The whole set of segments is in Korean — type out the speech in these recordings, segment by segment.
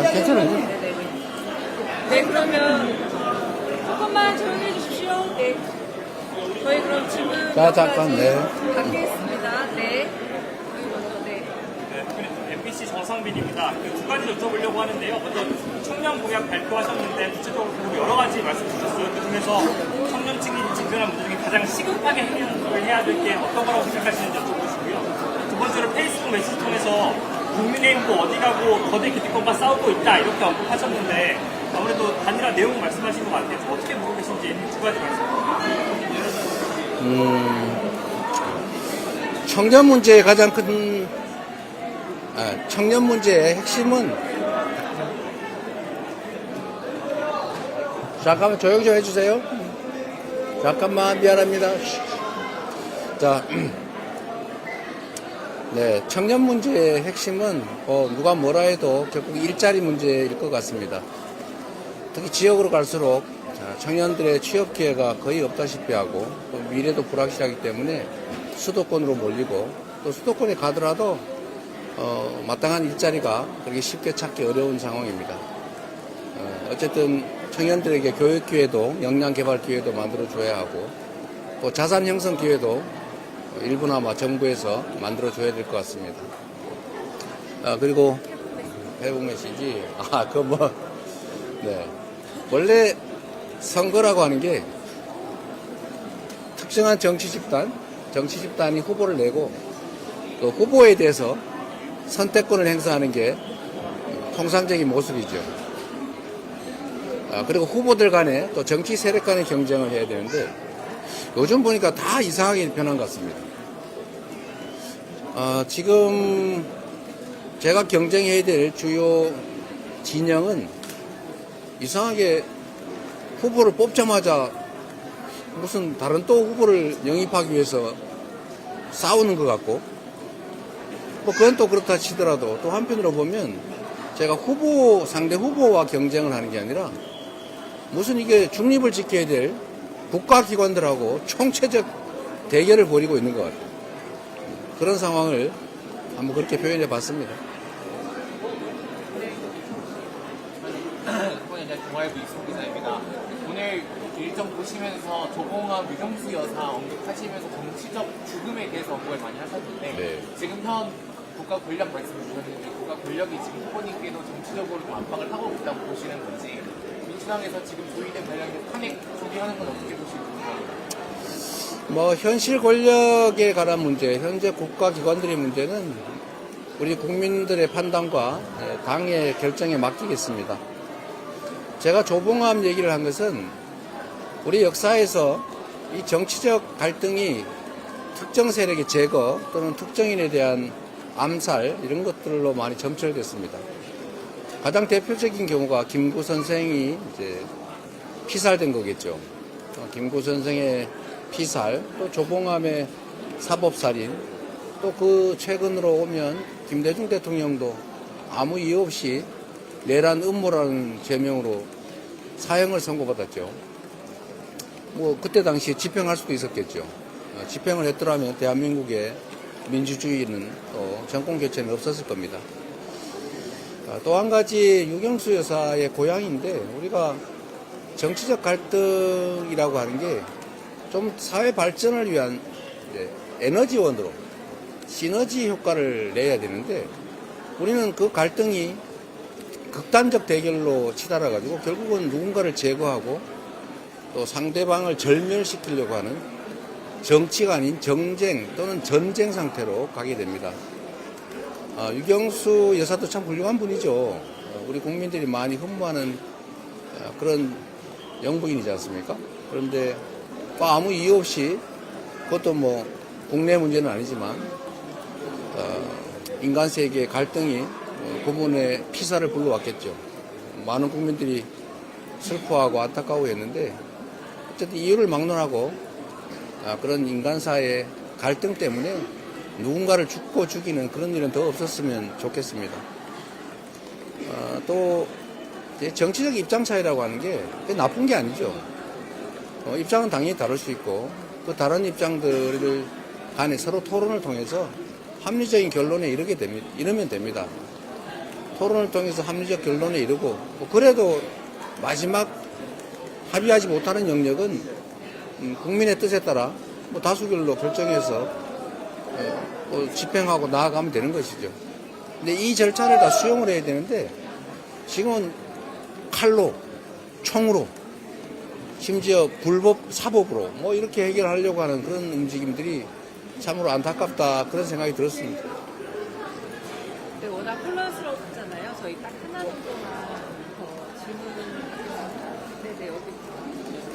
괜찮아요. 네네. 네, 그러면 조금만 조용히 해주십시오. 네. 저희 그럼 질문 자, 잠깐, 네. 받겠습니다. 네. 저희 먼저, 네. 네, MBC 정상빈입니다. 두 가지 여쭤보려고 하는데요. 먼저 청년 공약 발표하셨는데 구체적으로 여러 가지 말씀 주셨어요. 그 중에서 청년층이 직면한 문제 중에 가장 시급하게 해야 될 게 어떤 거라고 생각하시는지 여쭤보시고요. 두 번째로 페이스북 메시지 통해서 국민의힘도 어디 가고 거대 기득권과 싸우고 있다 이렇게 언급하셨는데 아무래도 단일화 내용 말씀하신 것 같아요. 어떻게 보고 계신지 두 가지 말씀. 청년 문제의 가장 큰 청년 문제의 핵심은 잠깐만 조용 좀 해주세요. 잠깐만 미안합니다. 자, 네, 청년 문제의 핵심은 누가 뭐라 해도 결국 일자리 문제일 것 같습니다. 특히 지역으로 갈수록 청년들의 취업 기회가 거의 없다시피 하고 또 미래도 불확실하기 때문에 수도권으로 몰리고 또 수도권에 가더라도 마땅한 일자리가 그렇게 쉽게 찾기 어려운 상황입니다. 어쨌든 청년들에게 교육 기회도 역량 개발 기회도 만들어줘야 하고 또 자산 형성 기회도 일부나마 정부에서 만들어줘야 될 것 같습니다. 그리고 회복 메시지 네. 원래 선거라고 하는 게 특정한 정치 집단이 후보를 내고 그 후보에 대해서 선택권을 행사하는 게 통상적인 모습이죠. 그리고 후보들 간에 또 정치 세력 간의 경쟁을 해야 되는데 요즘 보니까 다 이상하게 변한 것 같습니다. 지금 제가 경쟁해야 될 주요 진영은 이상하게 후보를 뽑자마자 무슨 다른 또 후보를 영입하기 위해서 싸우는 것 같고 뭐 그건 또 그렇다 치더라도 또 한편으로 보면 제가 상대 후보와 경쟁을 하는 게 아니라 무슨 이게 중립을 지켜야 될 국가기관들하고 총체적 대결을 벌이고 있는 것 같아요. 그런 상황을 한번 그렇게 표현해 봤습니다. 동아일보 이승우 기자입니다. 오늘 일정 보시면서 조봉암 유경수 여사 언급하시면서 정치적 죽음에 대해서 언급을 많이 하셨는데 네. 지금 현 국가 권력 말씀을 주셨는데 국가 권력이 지금 후보님께도 정치적으로 좀 압박을 하고 있다고 보시는 건지 민주당에서 지금 조희대 관련해서 탄핵 소개하는 건 어떻게 보시는지 궁금합니다. 현실 권력에 관한 문제, 현재 국가기관들의 문제는 우리 국민들의 판단과 당의 결정에 맡기겠습니다. 제가 조봉암 얘기를 한 것은 우리 역사에서 이 정치적 갈등이 특정 세력의 제거 또는 특정인에 대한 암살 이런 것들로 많이 점철됐습니다. 가장 대표적인 경우가 김구 선생이 이제 피살된 거겠죠. 김구 선생의 피살, 또 조봉암의 사법살인, 또 그 최근으로 오면 김대중 대통령도 아무 이유 없이 내란 음모라는 제명으로 사형을 선고받았죠. 그때 당시에 집행할 수도 있었겠죠. 집행을 했더라면 대한민국의 민주주의는 또 정권 교체는 없었을 겁니다. 또 한 가지 유경수 여사의 고향인데 우리가 정치적 갈등이라고 하는 게 좀 사회 발전을 위한 에너지원으로 시너지 효과를 내야 되는데 우리는 그 갈등이 극단적 대결로 치달아가지고 결국은 누군가를 제거하고 또 상대방을 절멸시키려고 하는 정치가 아닌 정쟁 또는 전쟁 상태로 가게 됩니다. 유경수 여사도 참 훌륭한 분이죠. 우리 국민들이 많이 흠모하는 그런 영부인이지 않습니까? 그런데 아무 이유 없이 그것도 국내 문제는 아니지만 인간 세계의 갈등이 그분의 피살을 불러왔겠죠. 많은 국민들이 슬퍼하고 안타까워했는데 어쨌든 이유를 막론하고 그런 인간사의 갈등 때문에 누군가를 죽고 죽이는 그런 일은 더 없었으면 좋겠습니다. 또 정치적 입장 차이라고 하는 게 나쁜 게 아니죠. 입장은 당연히 다를 수 있고 그 다른 입장들 간에 서로 토론을 통해서 합리적인 결론에 이르면 됩니다. 토론을 통해서 합리적 결론에 이르고 그래도 마지막 합의하지 못하는 영역은 국민의 뜻에 따라 다수결로 결정해서 집행하고 나아가면 되는 것이죠. 근데 이 절차를 다 수용을 해야 되는데 지금은 칼로, 총으로, 심지어 불법, 사법으로 이렇게 해결하려고 하는 그런 움직임들이 참으로 안타깝다 그런 생각이 들었습니다. 네, 워낙 혼란스럽잖아요. 저희 딱 하나 정도만 더 질문을 네네 여기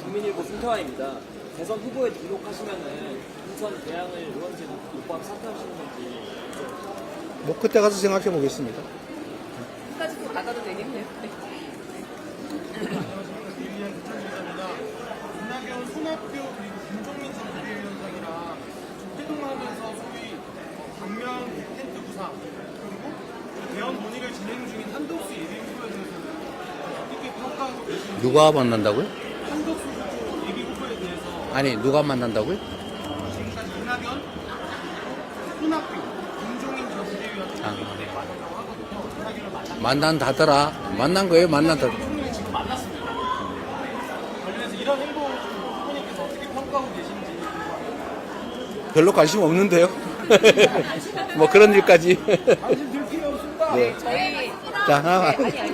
국민일보 손태환입니다. 대선 후보에 등록하시면은 인천 대항을 의원직 입법 사퇴하시는 건지. 그때 가서 생각해 보겠습니다. 끝까지 또 나가도 되겠네요. 네. 이낙연 손학규 그리고 김종민 전 비대위원장이랑 좀 회동하면서 소위 당면 텐트 구상 그리고 대원 논의를 진행 중인 한덕수 예비 후보에 대해서 어떻게 평가하고 계신지 누가 만난다고요? 한덕수 후보 예비 후보에 대해서 아니 누가 만난다고요? 지금까지 이낙연, 손학규, 김종민 전 비대위원장 만난다고 하거든요. 이낙연을 만난다더라. 만난 거예요? 만난다. 대통령이 지금 만났습니다. 관련해서 이런 행보 후보님께서 어떻게 평가하고 계신지 궁금합니다. 별로 관심 없는데요. 그런 일까지. 관심 들 필요 없습니다. 네. 저희 자, 하나. 아니